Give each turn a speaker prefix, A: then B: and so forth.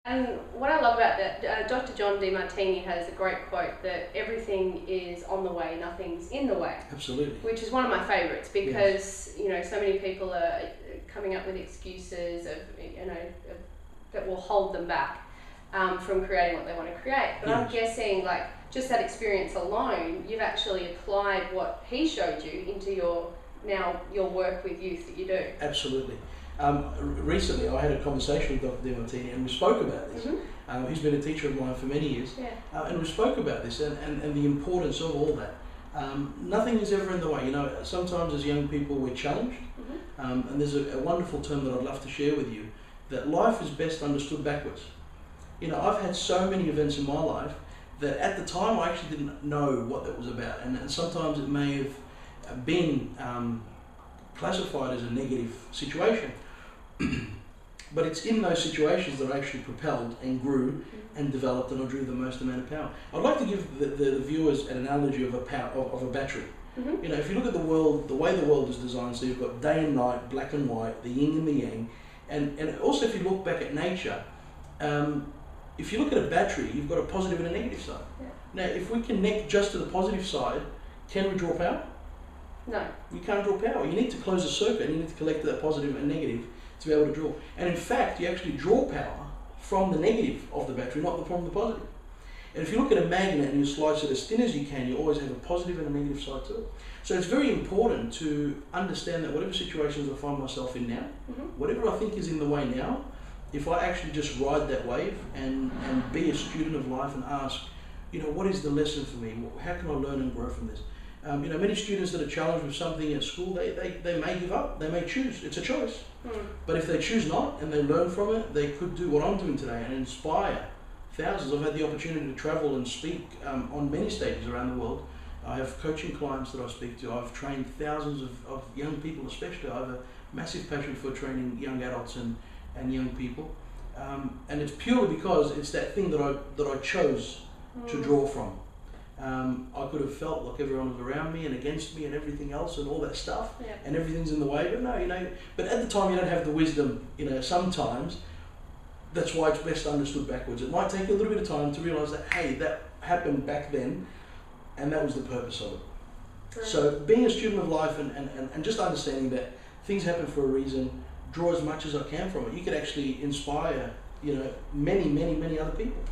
A: And what I love about that, Dr. John Demartini has a great quote that everything is on the way, nothing's in the way.
B: Absolutely.
A: Which is one of my favourites because, you know, so many people are coming up with excuses that will hold them back from creating what they want to create. But I'm guessing, like, just that experience alone, you've actually applied what he showed you into your work with youth that you do.
B: Absolutely. Recently I had a conversation with Dr. Demartini and we spoke about this. He's been a teacher of mine for many years, and we spoke about this and the importance of all that. Nothing is ever in the way. You know, sometimes as young people we're challenged, and there's a wonderful term that I'd love to share with you, that life is best understood backwards. You know, I've had so many events in my life that at the time I actually didn't know what that was about, and sometimes it may have been classified as a negative situation. But it's in those situations that I actually propelled and grew and developed, and I drew the most amount of power. I'd like to give the viewers an analogy of a battery. You know, if you look at the world, the way the world is designed, so you've got day and night, black and white, the yin and the yang, and also if you look back at nature, if you look at a battery, you've got a positive and a negative side. Now, if we connect just to the positive side, can we draw power?
A: No.
B: You can't draw power. You need to close a circuit, and you need to collect that positive and negative to be able to draw. And in fact, you actually draw power from the negative of the battery, not from the positive. And if you look at a magnet and you slice it as thin as you can, you always have a positive and a negative side to it. So it's very important to understand that whatever situations I find myself in now, whatever I think is in the way now, if I actually just ride that wave and be a student of life and ask, you know, what is the lesson for me? How can I learn and grow from this? You know, many students that are challenged with something at school, they may give up, they may choose. It's a choice. But if they choose not and they learn from it, they could do what I'm doing today and inspire thousands. I've had the opportunity to travel and speak on many stages around the world. I have coaching clients that I speak to. I've trained thousands of young people especially. I have a massive passion for training young adults and young people. And it's purely because it's that thing that I chose to draw from. I could have felt like everyone was around me and against me and everything else and all that stuff, and everything's in the way, but no, you know, but at the time you don't have the wisdom, you know, sometimes. That's why it's best understood backwards. It might take you a little bit of time to realise that, hey, that happened back then, and that was the purpose of it. So being a student of life and just understanding that things happen for a reason, draw as much as I can from it, you could actually inspire, you know, many other people.